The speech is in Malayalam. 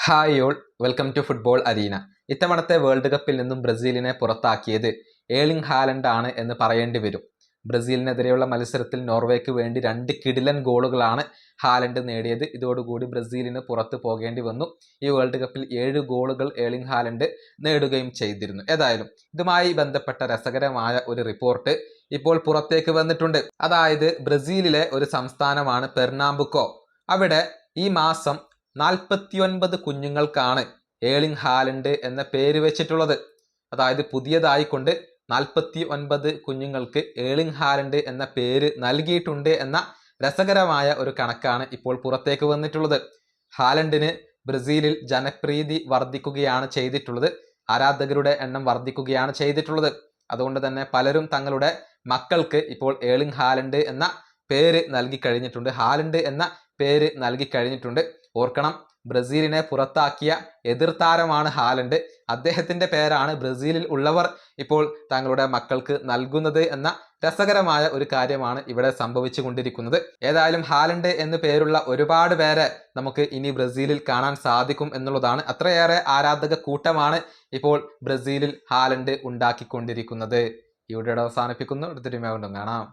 Hi all, welcome to football arena. ഇത്തവണത്തെ വേൾഡ് കപ്പിൽ നിന്നും ബ്രസീലിനെ പുറത്താക്കിയത് ഏർലിംഗ് ഹാലൻഡ് ആണ് എന്ന് പറയേണ്ടി വരും. ബ്രസീലിനെതിരെയുള്ള മത്സരത്തിൽ നോർവേക്ക് വേണ്ടി 2 കിടിലൻ ഗോളുകളാണ് ഹാലൻഡ് നേടിയത്. ഇതോടുകൂടി ബ്രസീലിന് പുറത്തു പോകേണ്ടി വന്നു. ഈ വേൾഡ് കപ്പിൽ 7 ഗോളുകൾ ഏർലിംഗ് ഹാലൻഡ് നേടുകയും ചെയ്തിരുന്നു. ഏതായാലും ഇതുമായി ബന്ധപ്പെട്ട രസകരമായ ഒരു റിപ്പോർട്ട് ഇപ്പോൾ പുറത്തേക്ക് വന്നിട്ടുണ്ട്. അതായത് ബ്രസീലിലെ ഒരു സംസ്ഥാനമാണ് പെർണാംബുക്കോ. അവിടെ ഈ മാസം 49 കുഞ്ഞുങ്ങൾക്കാണ് ഏർലിംഗ് ഹാലൻഡ് എന്ന പേര് വെച്ചിട്ടുള്ളത്. അതായത് പുതിയതായിക്കൊണ്ട് 49 കുഞ്ഞുങ്ങൾക്ക് ഏർലിംഗ് ഹാലൻഡ് എന്ന പേര് നൽകിയിട്ടുണ്ട് എന്ന രസകരമായ ഒരു കണക്കാണ് ഇപ്പോൾ പുറത്തേക്ക് വന്നിട്ടുള്ളത്. ഹാലൻഡിന് ബ്രസീലിൽ ജനപ്രീതി വർദ്ധിക്കുകയാണ് ചെയ്തിട്ടുള്ളത്. ആരാധകരുടെ എണ്ണം വർദ്ധിക്കുകയാണ് ചെയ്തിട്ടുള്ളത്. അതുകൊണ്ട് തന്നെ പലരും തങ്ങളുടെ മക്കൾക്ക് ഇപ്പോൾ ഏർലിംഗ് ഹാലൻഡ് എന്ന പേര് നൽകി കഴിഞ്ഞിട്ടുണ്ട്. ഹാലൻഡ് എന്ന പേര് നൽകി കഴിഞ്ഞിട്ടുണ്ട്. ഓർക്കണം, ബ്രസീലിനെ പുറത്താക്കിയ എതിർതാരമാണ് ഹാലൻഡ്. അദ്ദേഹത്തിന്റെ പേരാണ് ബ്രസീലിൽ ഉള്ളവർ ഇപ്പോൾ തങ്ങളുടെ മക്കൾക്ക് നൽകുന്നത് എന്ന രസകരമായ ഒരു കാര്യമാണ് ഇവിടെ സംഭവിച്ചു കൊണ്ടിരിക്കുന്നത്. ഏതായാലും ഹാലൻഡ് എന്ന് പേരുള്ള ഒരുപാട് പേരെ നമുക്ക് ഇനി ബ്രസീലിൽ കാണാൻ സാധിക്കും എന്നുള്ളതാണ്. അത്രയേറെ ആരാധക കൂട്ടമാണ് ഇപ്പോൾ ബ്രസീലിൽ ഹാലൻഡ് ഉണ്ടാക്കിക്കൊണ്ടിരിക്കുന്നത്. ഈ വീഡിയോ അവസാനിപ്പിക്കുന്നു. അടുത്തൊരു വീണ്ടും കാണാം.